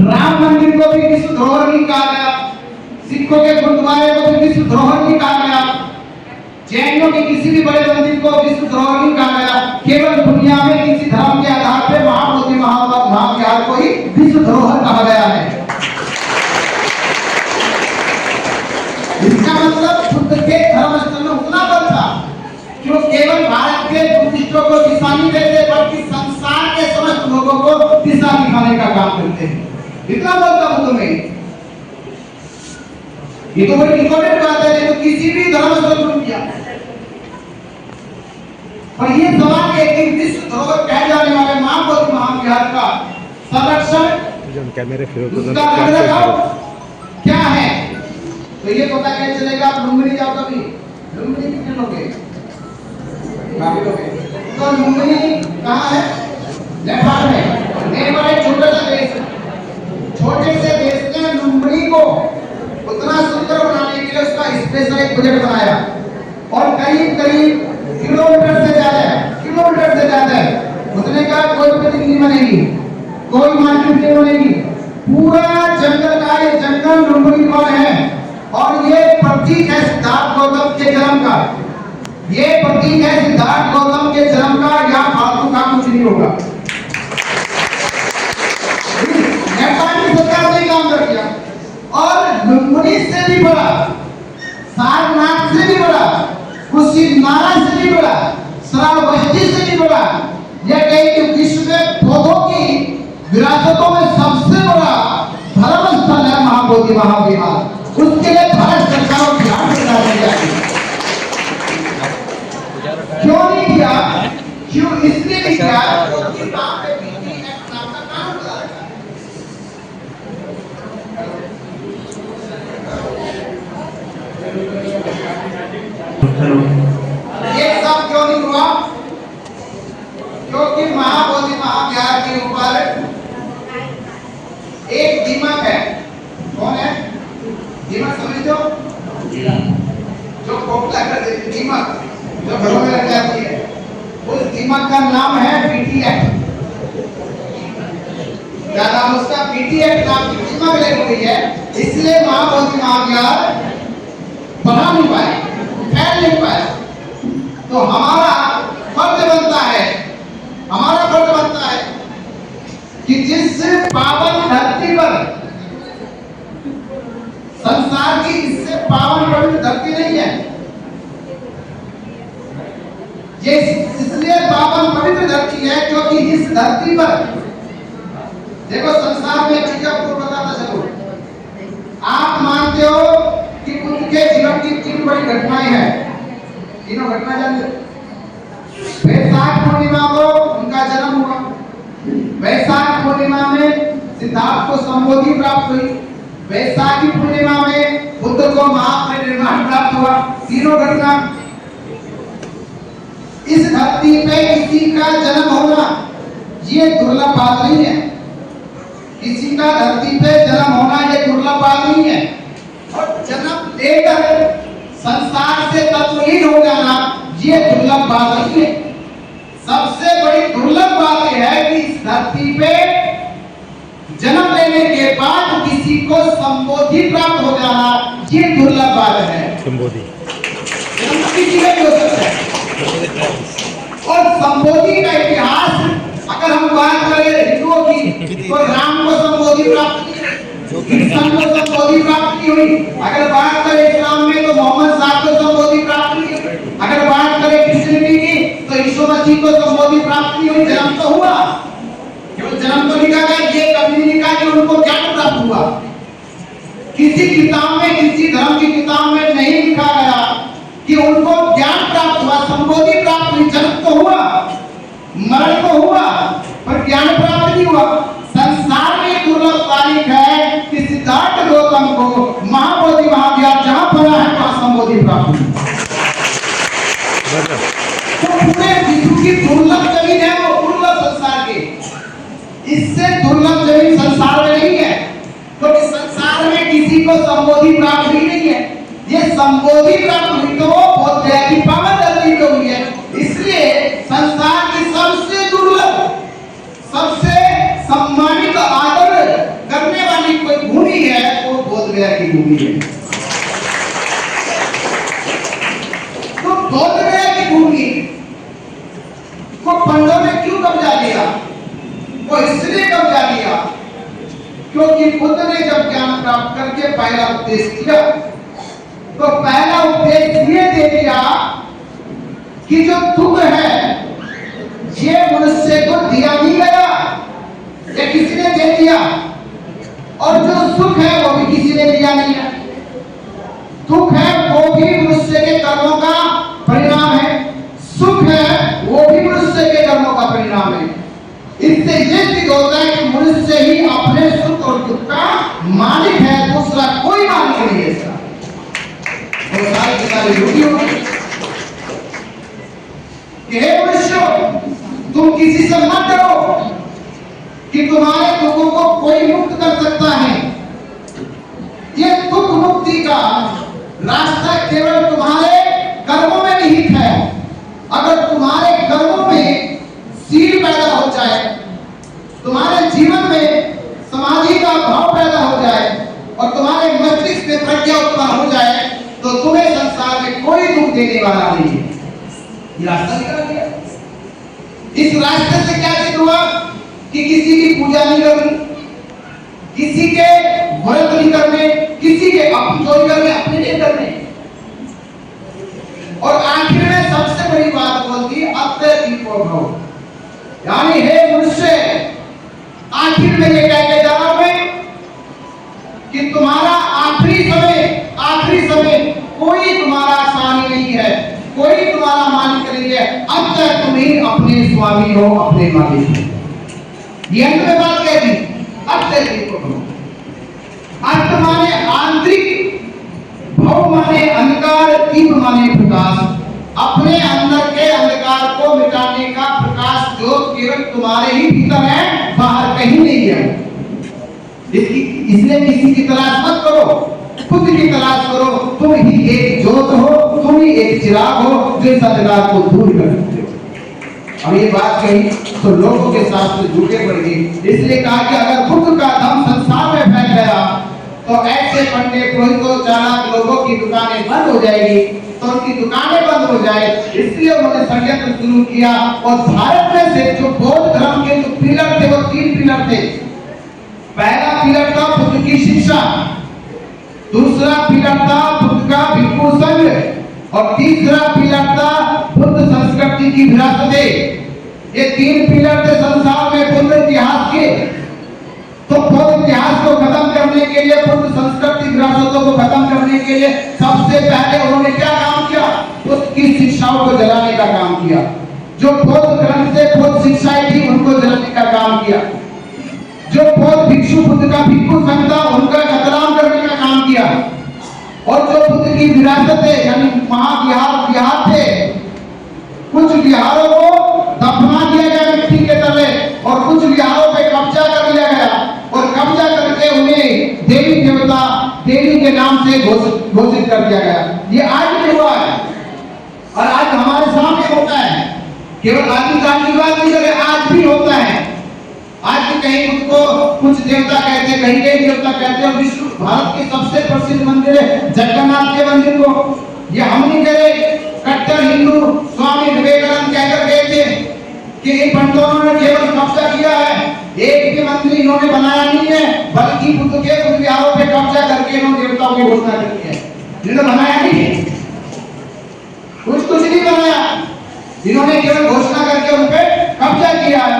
राम मंदिर को भी विश्व धरोहर नहीं कहा गया। सिखों के गुरुद्वारे को भी विश्व धरोहर नहीं कहा गया। जैनों के किसी भी बड़े मंदिर को विश्व धरोहर नहीं कहा गया। केवल दुनिया में किसी धर्म के आधार पर महाबोधि महाविहार को ही विश्व धरोहर कहा गया है। इसका मतलब खुद के धर्म स्थल में उतना बल था कि वो केवल भारत के बुद्धिस्टों को दिशा नहीं देते, बल्कि संसार के समस्त लोगों को दिशा दिखाने का काम करते हैं। इतना बल था बुद्ध में। ये तो बड़ी रिकॉर्डेड बात है, तो किसी भी धर्म स्थल को किया। और ये सवाल है कि विश्व धरोहर कहे जाने वाले महाबोधि महाविहार का संरक्षण कैमरे क्या है? तो ये पता कैसे चलेगा? आप लुम्बिनी जाओ कभी, लुम्बिनी कितने लोग हैं? काफी लोग हैं। तो लुम्बिनी कहाँ है? नेपाल में। नेपाल एक छोटा सा देश है। छोटे से देश ने लुम्बिनी को उतना सुंदर बनाने के लिए उसका स्पेशल एक बजट बनाया, और करीब किलोमीटर से ज्यादा है। उसने कहा कोई बिल्डिंग नहीं बनेगी, कोई मार्केट नहीं बनेगी, पूरा जंगल का ये जंगल लुम्बिनी कौन है? और ये प्रतीक है सिद्धार्थ गौतम के जन्म का। ये प्रतीक है सिद्धार्थ गौतम के जन्म का। यहाँ फालतू काम कुछ नहीं होगा। नेपाल की सरकार ने काम कर दिया। और लुम्बिनी से भी बड़ा, सारनाथ से भी बड़ा, कुशीनारा से भी बड़ा, श्रावस्ती से भी बड़ा, यह कहीं कि विश्व में पौधों की विरासतों में सबसे बड़ा धर्म स्थल है महाबोधि महाविहार। उसके लिए भारत सरकार को ध्यान देना चाहिए। क्यों नहीं किया? क्यों इसलिए नहीं किया क्योंकि वहां पे बीटी एक्ट नाम का कानून बना रखा है। ये सब क्यों नहीं हुआ? क्योंकि महाबोधि महाविहार के ऊपर एक दीमक है। कौन है? दीमक समझ लो, जो खोखला कर देती दीमक, जो घरों में लग जाती है, उस दीमक का नाम है बीटी एक्ट। क्या नाम उसका? बीटी एक्ट नाम की दीमक लगी हुई है। इसलिए महाबोधि महाविहार बढ़ा नहीं पाए, फैल नहीं पाया। तो हमारा जिस पावन धरती पर, संसार की इससे पावन पवित्र धरती नहीं है, ये इसलिए पावन पवित्र धरती है क्योंकि इस धरती पर देखो, संसार में चीज आपको बताता चलो, आप मानते हो कि उनके जीवन की 3 बड़ी घटनाएं हैं। तीनों घटना जानते हो? वैशाख पूर्णिमा को उनका जन्म हुआ, वैशाख पूर्णिमा में सिद्धार्थ को संबोधि प्राप्त हुई, वैशाखी पूर्णिमा में बुद्ध को महापरिनिर्वाण प्राप्त हुआ। तीनों घटना इस धरती पे किसी का जन्म होना ये दुर्लभ बात नहीं है, किसी का धरती पे जन्म होना ये दुर्लभ बात नहीं है, और जन्म लेकर संसार से तत्वहीन हो जाना ये दुर्लभ बात नहीं है। सबसे बड़ी दुर्लभ बात यह है कि इस धरती पे जन्म लेने के बाद किसी को संबोधि प्राप्त हो जाना ये दुर्लभ बात है। संबोधि किसी का हो सकता है, और संबोधि का इतिहास अगर हम बात करें हिंदुओं की तो राम को संबोधि प्राप्त की, कृष्ण को संबोधि प्राप्त की हुई। अगर बात करें इस्लाम में तो मोहम्मद साहब को संबोधि प्राप्त की। अगर बात करें क्रिश्चियनिटी की तो यीशु मसीह को संबोधि प्राप्त की हुई। जन्म तो हुआ, केवल जन्म तो लिखा गया, ये कभी नहीं लिखा कि उनको ज्ञान प्राप्त हुआ। किसी किताब में, किसी धर्म की किताब में नहीं लिखा गया कि उनको ज्ञान प्राप्त हुआ, संबोधि प्राप्त हुई। जन्म तो हुआ, मरण तो हुआ, पर ज्ञान प्राप्त नहीं हुआ। संसार में दुर्लभ तारीख है कि सिद्धार्थ गौतम को महाबोधि महाविहार जहां पड़ा है वहां संबोधि प्राप्त हुई। तो पूरे विश्व की दुर्लभ जमीन है वो, दुर्लभ संसार के, इससे दुर्लभ जमीन संसार में नहीं है, क्योंकि संसार में किसी को संबोधि प्राप्त ही नहीं है। ये संबोधि प्राप्त हुई तो वो बहुत गया कि पावन धरती पे हुई है। इसलिए संसार की सबसे दुर्लभ, सबसे सम्मानित, आदर करने वाली कोई भूमि है वो बोध गया की भूमि है। तो बोध गया की भूमि को पंडों ने क्यों कब्जा लिया? वो इसलिए कब्जा लिया क्योंकि बुद्ध ने जब ज्ञान प्राप्त करके पहला उपदेश किया तो पहला उपदेश ये दे दिया कि जो दुख है ये मनुष्य को दिया नहीं गया, ये किसी ने दे दिया, और जो सुख है वो भी किसी ने दिया नहीं है। दुख है वो भी मनुष्य के कर्मों का परिणाम है, सुख है वो भी मनुष्य के कर्मों का परिणाम है। इससे ये सिद्ध होता है कि मनुष्य ही अपने सुख और दुख का मालिक है, दूसरा कोई मालिक नहीं है इसका। वो सारे के सारे झूठी हो गए कि हे मनुष्य, तुम किसी से मत डरो कि तुम्हारे दुखों को कोई मुक्त कर सकता है। ये दुख मुक्ति का रास्ता केवल तुम्हारे कर्मों में निहित है। अगर तुम्हारे कर्मों में सील पैदा हो जाए, तुम्हारे जीवन में समाधि का भाव पैदा हो जाए और तुम्हारे मस्तिष्क में प्रज्ञा उत्पन्न हो जाए तो तुम्हें संसार में कोई दुख देने वाला नहीं है। ये रास्ता निकल गया। इस रास्ते से क्या सिद्ध हुआ कि किसी की पूजा नहीं करनी, किसी के व्रत नहीं करने, किसी के अपनी चोरी करने, अपने नहीं करने, और आखिर में सबसे बड़ी बात बोलती अत्यधिको भव, यानी हे मनुष्य, आखिर में ये कह के जा रहा हूं कि तुम्हारा आखिरी समय कोई तुम्हारा सानी नहीं है, कोई तुम्हारा मालिक नहीं है। अब तक तुम ही अपने स्वामी हो, अपने मालिक हो। ये अंत में बात कह दी। अत्यधिको भव, अंत माने आंतरिक, भव माने अंधकार, दीप माने प्रकाश। अपने अंदर के अंधकार को मिटाने का प्रकाश जो केवल तुम्हारे ही भीतर है, बाहर कहीं नहीं है। इसलिए किसी की तलाश मत करो, खुद की तलाश करो। तुम ही एक ज्योत हो, तुम ही एक चिराग हो जो इस अंधकार को दूर कर सकते हो। अब ये बात कही तो लोगों के साथ झूठे पड़ गई। इसलिए कहा कि अगर बुद्ध का धर्म संसार में फैल गया तो ऐसे पंडित पुरोहितों चालाक लोगों की दुकानें बंद हो जाएगी, तो उनकी दुकानें बंद हो जाए। इसलिए उन्होंने षड्यंत्र शुरू किया और भारत में समय से जो बौद्ध धर्म के जो पिलर थे वो 3 पिलर थे। पहला पिलर था बुद्ध की शिक्षा, दूसरा पिलर था बुद्ध का भिक्षु संघ और तीसरा पिलर था बुद्ध संस्कृति की विरासतें। ये 3 पिलर थे संसार में बुद्ध इतिहास के। तो बौद्ध इतिहास को खत्म करने के लिए, बुद्ध संस्कृति विरासतों को खत्म करने के लिए सबसे पहले उन्होंने क्या काम किया? बुद्ध की शिक्षाओं को जलाने का काम किया। जो बौद्ध ग्रंथ से बौद्ध शिक्षाएं थी उनको जलाने का काम किया। जो बौद्ध भिक्षु बुद्ध का भिक्षु संघ था उनका कतराम करने का काम किया। और जो बुद्ध की विरासतें यानी महाविहार थे, कुछ विहारों को दफना दिया गया मिट्टी के तले और कुछ विहारों पे कब्जा कर लिया गया और कब्जा करके उन्हें देवी देवता देवी के नाम से घोषित कर दिया गया। ये आज भी हुआ है और आज हमारे सामने होता है। केवल आदिकाल की बात नहीं कर, आज भी होता है। आज भी कहीं उनको कुछ देवता कहते हैं, कहीं कहीं देवता कहते हैं। विश्व भारत के सबसे प्रसिद्ध मंदिर है जगन्नाथ के मंदिर को ये हम नहीं करे, कट्टर हिंदू स्वामी विवेकानंद कहकर गए थे कि इन पंडितों ने केवल कब्जा किया है, एक भी मंदिर इन्होंने बनाया नहीं है, बल्कि बुद्ध के कुछ विहारों पे कब्जा करके इन्होंने देवताओं की घोषणा की है। इन्होंने बनाया नहीं, कुछ नहीं बनाया, इन्होंने केवल घोषणा करके उन पे कब्जा किया है।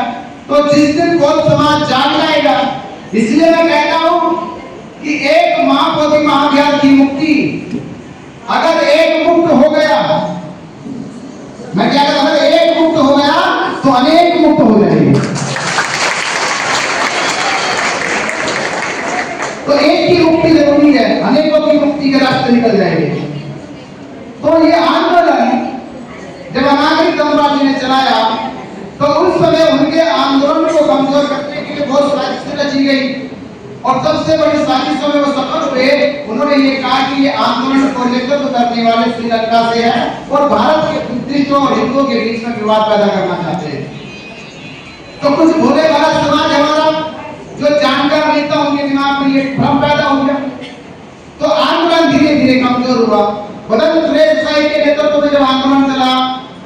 तो जिस दिन बौद्ध समाज जाग जाएगा, इसलिए मैं कहता हूं कि एक महाबोधि महाविहार की मुक्ति अगर एक मुक्त हो गया, मैं क्या कहता हूं, अगर एक मुक्त हो गया तो अनेक मुक्त हो जाएंगे। तो एक की मुक्ति जरूरी है, अनेकों की मुक्ति के रास्ते निकल जाएंगे। तो ये आंदोलन जब अनागरिक दमराजी ने चलाया तो उस समय उनके आंदोलन को कमजोर करने के लिए बहुत साजिशें रची गई और सबसे बड़ी साजिशों में वो सफल हुए। उन्होंने ये कहा कि ये आंदोलन को नेतृत्व करने वाले श्रीलंका से है और भारत के बुद्धिस्टों और हिंदुओं के बीच में विवाद पैदा करना चाहते हैं। तो कुछ भोले वाला समाज हमारा जो जानकार नहीं था उनके दिमाग में ये भ्रम पैदा हो गया। तो आंदोलन धीरे धीरे कमजोर हुआ। स्वतंत्र सोसाइटी के नेतृत्व में जब आंदोलन चला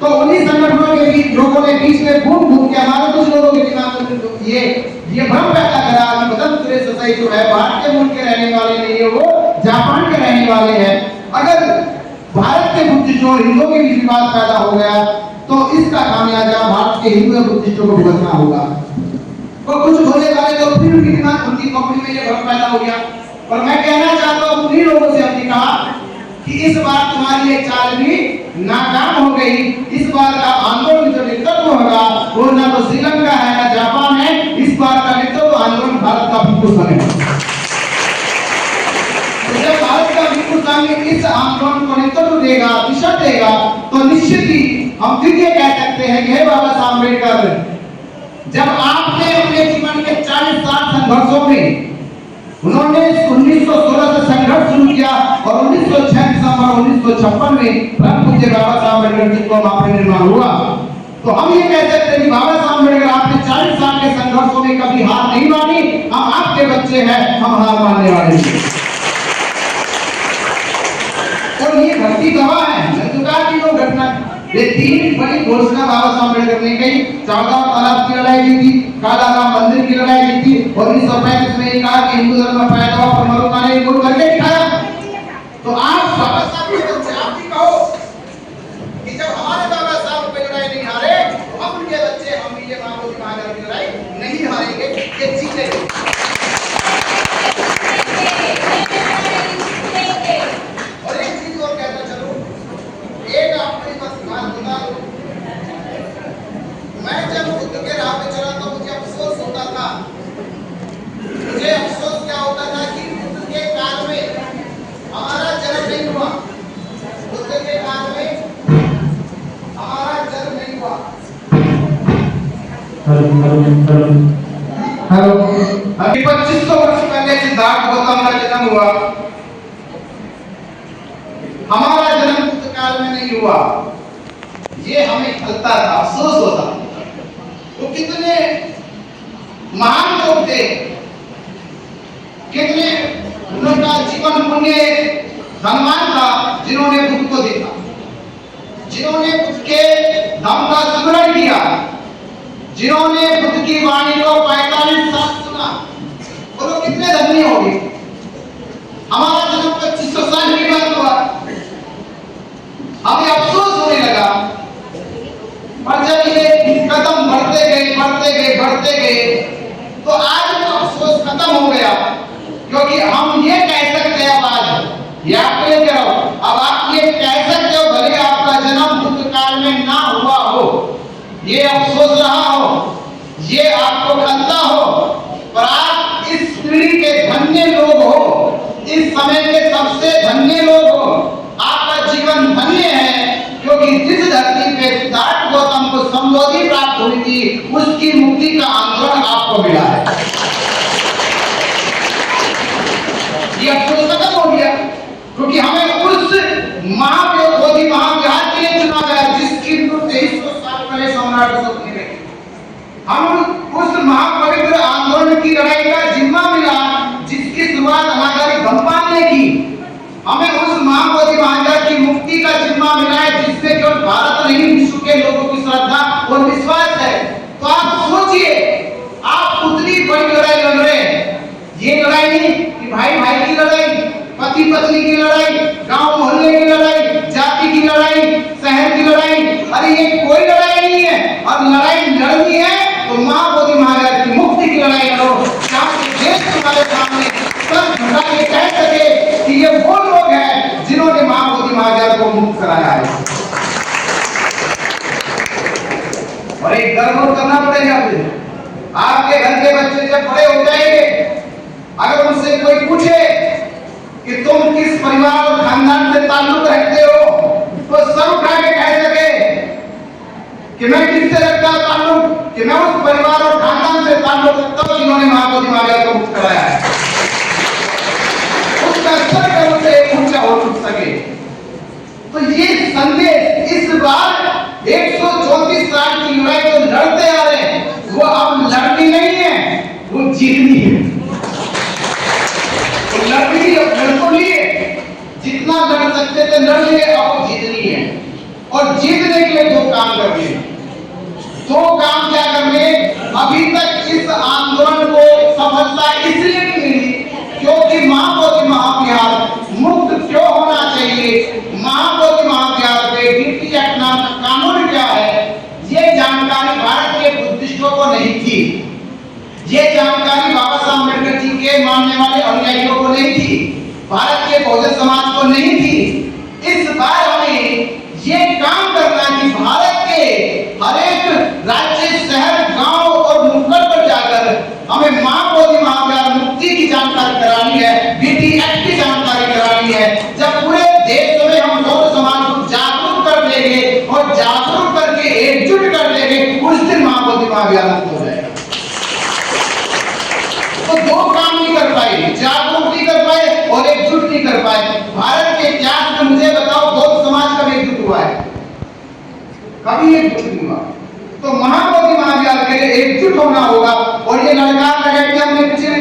तो उन्हीं संगठनों के बीच लोगों ने बीच में घूम के हमारे कुछ लोगों के दिमाग में ये भ्रम पैदा करा कि स्वतंत्र सोसाइटी है भारत के मूल के रहने वाले नहीं है, वो जापान के रहने वाले हैं। अगर भारत के बुद्धिस्टों और हिंदुओं के बीच विवाद पैदा हो गया तो इसका खामियाजा भारत के हिंदू और बुद्धिस्टों को भुगतना होगा। और कुछ भोले वाले तो फिर उनकी दिमाग उनकी कंपनी में ये भ्रम पैदा हो गया। और मैं कहना चाहता हूँ उन्हीं लोगों से हमने कहा कि इस बार तुम्हारी ये चाल भी नाकाम हो गई। इस बार का आंदोलन जो नेतृत्व होगा वो ना तो श्रीलंका है ना जापान है, इस बार का नेतृत्व आंदोलन भारत का भिक्षु संघ है। तो जब भारत का भिक्षु संघ इस आंदोलन को नेतृत्व देगा, दिशा देगा, तो निश्चित ही हम फिर ये कह सकते हैं कि हे बाबा साहब अम्बेडकर, जब आपने अपने जीवन के 40-60 संघर्षों में उन्होंने 1916 से संघर्ष शुरू किया और 1906 दिसंबर 1956 में परम पूज्य बाबा साहब अम्बेडकर जी को वहां निर्माण हुआ। तो हम ये कह सकते हैं कि बाबा साहब अम्बेडकर आपने 40 साल के संघर्षों में कभी हार नहीं मानी। हम आपके बच्चे हैं, हम हार मानने वाले नहीं। और ये घटती गवाह है मधुकार की वो घटना। ये 3 बड़ी घोषणा बाबा साहब अम्बेडकर ने कही। 14 तालाब की लड़ाई जीती, कालाराम मंदिर की लड़ाई जीती और 1935 में कहा कि हिंदू धर्म में पैदा हुआ पर मरुका ने इनको करके दिखाया। तो आप बाबा साहब के बच्चे आप भी कहो कि जब हमारे बाबा साहब पे लड़ाई नहीं हारे तो हम उनके बच्चे हम भी ये महाबोधि महावीर की लड़ाई नहीं हारेंगे, ये जीतेंगे। और एक चीज और कहता चलो, एक आपने बस बात बता दो। मैं जब बुद्ध के राह पे चला तो मुझे अफसोस होता था। मुझे अफसोस क्या होता था कि बुद्ध के काल में हमारा जन्म नहीं हुआ। बुद्ध के काल में हमारा जन्म नहीं हुआ। हेलो अभी 2500 वर्ष पहले सिद्धार्थ गौतम का जन्म हुआ, हमारा जन्म बुद्ध काल में नहीं हुआ। ये हमें खलता था, अफसोस होता। वो कितने महान लोग थे, कितने उनका जीवन पुण्य धनवान था जिन्होंने बुद्ध को देखा, जिन्होंने बुद्ध के धम्म का स्मरण किया। जिन्होंने बुद्ध की वाणी को 45 साल सुना, वो लोग कितने धन्य होंगे। हमारा जन्म 2500 साल की बात हुआ, हमें अफसोस होने लगा। पर जब ये कदम बढ़ते गए तो आज वो अफसोस खत्म हो गया, क्योंकि हम ये कह सकते हैं आज, ये आप ये करो, अब आप ये कह सकते हो भले आपका जन्म बुद्ध काल में ना हुआ हो, ये अफसोस रहा हो, ये आपको खलता हो, पर आप इस पीढ़ी के धन्य लोग हो, इस समय के सबसे धन्य लोग हो। आपका जीवन धन्य है, क्योंकि जिस धरती पे सिद्धार्थ गौतम को संबोधि प्राप्त हुई थी, उसकी मुक्ति का आंदोलन आपको मिला है। ये अफसोस खत्म हो गया, क्योंकि हमें उस महाबोधि महाविहार के लिए चुना गया जिसकी 2300 साल पहले सम्राट अशोक ने रखी। हम उस महापवित्र आंदोलन की लड़ाई का जिम्मा मिला जिसकी शुरुआत अनागारी धम्मपाल ने की। हमें उस महाबोधि महाविहार की मुक्ति का जिम्मा मिला है जिसमें केवल भारत नहीं, विश्व के लोगों की श्रद्धा और विश्वास है। तो आप सोचिए, आप उतनी बड़ी लड़ाई लड़ रहे हैं। ये लड़ाई नहीं कि भाई भाई की लड़ाई, पति पत्नी की लड़ाई, गांव मोहल्ले की लड़ाई, जाति की लड़ाई, शहर की लड़ाई, अरे ये कोई लड़ाई नहीं है। और लड़ाई लड़नी है तो महाबोधि महाविहार की मुक्ति की लड़ाई लड़ो, ताकि देश तुम्हारे सामने सब झुका के कह सके कि ये वो लोग हैं जिन्होंने महाबोधि महाविहार को मुक्त कराया है। और एक गर्व करना पड़ेगा मुझे, आपके घर के बच्चे जब बड़े हो जाएंगे, अगर उनसे कोई पूछे कि तुम किस परिवार और खानदान से ताल्लुक रखते हो, तो सब उठा के कह सके कि मैं किससे रखता हूं ताल्लुक, कि मैं उस परिवार और खानदान से ताल्लुक रखता हूं जिन्होंने महाबोधि महाविहार को मुक्त कराया है। उसका स्तर करों से ऊंचा हो सके। तो ये संदेश इस बार 134 साल की लड़ाई जो लड़ते आ रहे हैं, वो अब लड़नी नहीं है, वो जीतनी है। तो लड़नी अब लड़ तो लिए, जितना लड़ सकते थे लड़ लिए, अब जीतनी है। और जीतने के लिए दो काम करने हैं। दो काम क्या करने? अभी तक इस आंदोलन को सफलता इसलिए नहीं मिली क्योंकि महाबोधि महाविहार मुक्त क्यों होना चाहिए, महाबोधि महाविहार पे डीटी एक्ट नाम का कानून क्या है, ये जानकारी भारत के बुद्धिस्टों को नहीं थी। ये जानकारी बाबा साहब अम्बेडकर जी के मानने वाले अनुयायियों को नहीं थी, भारत के बहुजन समाज को नहीं थी। इस बार हमें ये काम करना कि भारत के हर एक राज्य, शहर, गांव और नुक्कड़ पर जाकर हमें महाबोधि महाविहार मुक्ति की जानकारी करानी है, डीटी एक्ट की जानकारी करानी है। जब पूरे देश में हम गौर समाज को जागरूक कर देंगे और जागरूक करके एकजुट कर देंगे, उस दिन महाबोधि महाविहार मुक्त हो जाएगा। तो दो काम नहीं कर पाए, जागरूक नहीं कर पाए और एकजुट नहीं कर पाए। भारत के इतिहास में मुझे बताओ गौर समाज कब एकजुट हुआ है? कभी एकजुट नहीं हुआ। तो महाबोधि महाविहार के लिए एकजुट होना होगा। और ये लड़का लड़की हमने पिछले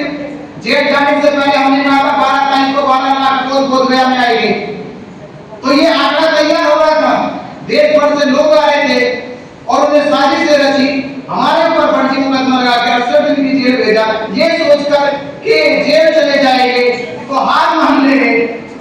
जेठ जाने से पहले हमने कहा था 12 तारीख को 12 लाख बोध गया में आएंगे। तो ये आंकड़ा तैयार हो रहा था, देश भर से लोग आ रहे थे और उन्हें साजिश रची, हमारे ऊपर फर्जी मुकदमा लगा के 68 दिन की जेल भेजा, ये सोचकर कि जेल चले जाएंगे तो हार मान लेंगे,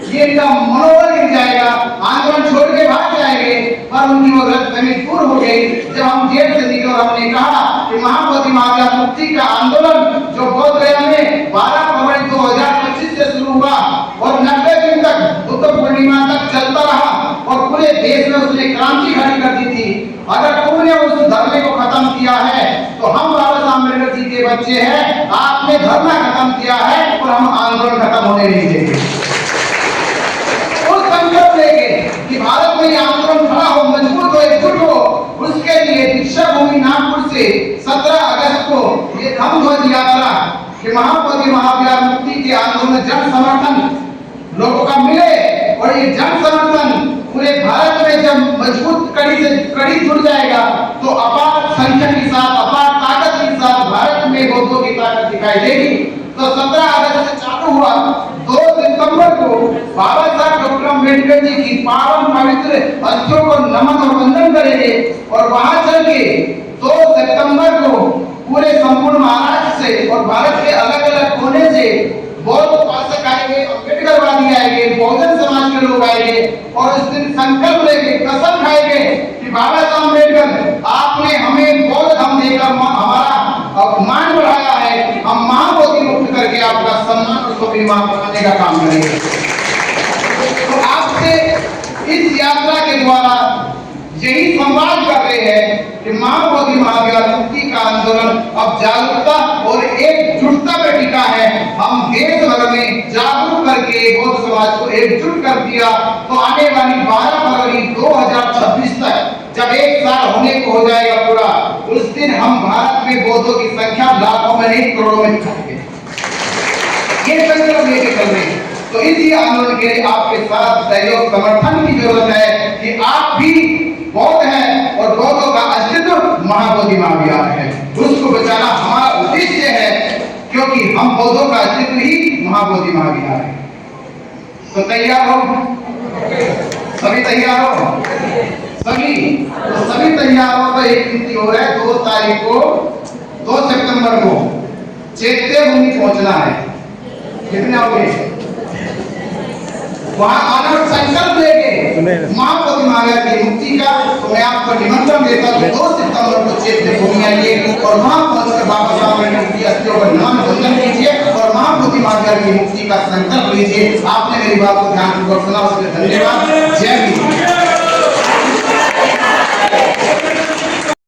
ये इनका मनोबल गिर जाएगा, आंदोलन छोड़ के भाग जाएंगे। पर उनकी वो गलतफहमी दूर हो गई जब हम जेल से निकले और हमने कहा कि महाबोधि महाविहार मुक्ति का आंदोलन जो बोध गया में 12 फरवरी 2025 से शुरू हुआ और 90 दिन तक बुद्ध पूर्णिमा तक चलता रहा और पूरे देश में उसने क्रांति खड़ी कर दी थी। अगर तुमने उस धरने को खत्म किया है तो हम बाबा साहब अम्बेडकर जी के बच्चे हैं, आपने धरना खत्म किया है और हम आंदोलन खत्म होने नहीं देंगे। उस संकल्प लेके कि भारत में आंदोलन खड़ा हो, मजबूत हो, एकजुट हो, उसके लिए दीक्षा भूमि नागपुर से 17 अगस्त को ये धम्म ध्वज यात्रा कि महाबोधि महाविहार मुक्ति के आंदोलन में जन समर्थन लोगों का मिले और ये जन समर्थन पूरे भारत में जब मजबूत कड़ी जुड़ जाएगा तो अपार संख्या के साथ, अपार ताकत के साथ भारत में बौद्धों की ताकत दिखाई देगी। तो 17 अगस्त से चालू हुआ, 2 सितंबर को बाबा साहब डॉक्टर अम्बेडकर जी की पावन पवित्र अस्थियों को नमन और वंदन करेंगे और वहां चल के 2 सितंबर को पूरे संपूर्ण महाराष्ट्र से और भारत के अलग अलग कोने से बौद्ध उपासक आएंगे, अम्बेडकरवादी आएंगे, बहुजन समाज के लोग आएंगे और उस दिन संकल्प लेंगे, कसम खाएंगे कि बाबा साहब अम्बेडकर आपने हमें बौद्ध धर्म देकर हमारा अपमान बढ़ाया है, हम महाबोधि मुक्त करके आपका सम्मान और स्वाभिमान बढ़ाने का काम करेंगे। तो आपसे इस यात्रा के द्वारा यही संवाद कर रहे हैं कि महाबोधि महाविहार मुक्ति का आंदोलन अब जागरूकता और एकजुटता पर टिका है। हम देश भर में जागरूक करके बौद्ध समाज को एकजुट कर दिया तो आने वाली 12 फरवरी 2026 तक जब एक साल होने को हो जाएगा पूरा, उस दिन हम भारत में बौद्धों की संख्या लाखों में नहीं करोड़ों में दिखाएंगे। ये संकल्प लेके चल रहे हैं। तो इसी आंदोलन के लिए आपके साथ सहयोग समर्थन की जरूरत है कि आप भी बौद्ध हैं और बौद्धों का अस्तित्व महाबोधि महाविहार है, उसको बचाना हमारा उद्देश्य है, क्योंकि हम बौद्धों का अस्तित्व ही महाबोधि महाविहार है। तो तैयार हो? सभी तैयार हो? सभी तो सभी तैयार हो तो एक गिनती हो रहा है 2 तारीख को 2 सितंबर को चैत्य भूमि पहुंचना है। कितने आओगे? वहां आना और संकल्प लेके महाबोधि महाविहार की मुक्ति का तो मैं आपको निमंत्रण देता हूं 2 सितंबर को चैत्य भूमि आइए और वहां पहुंचकर बाबा साहब अम्बेडकर की अस्थियों पर नमन भोजन कीजिए और महाबोधि महाविहार की मुक्ति का संकल्प लीजिए। आपने मेरी बात को ध्यानपूर्वक सुना, उसके लिए धन्यवाद। जय हिंद।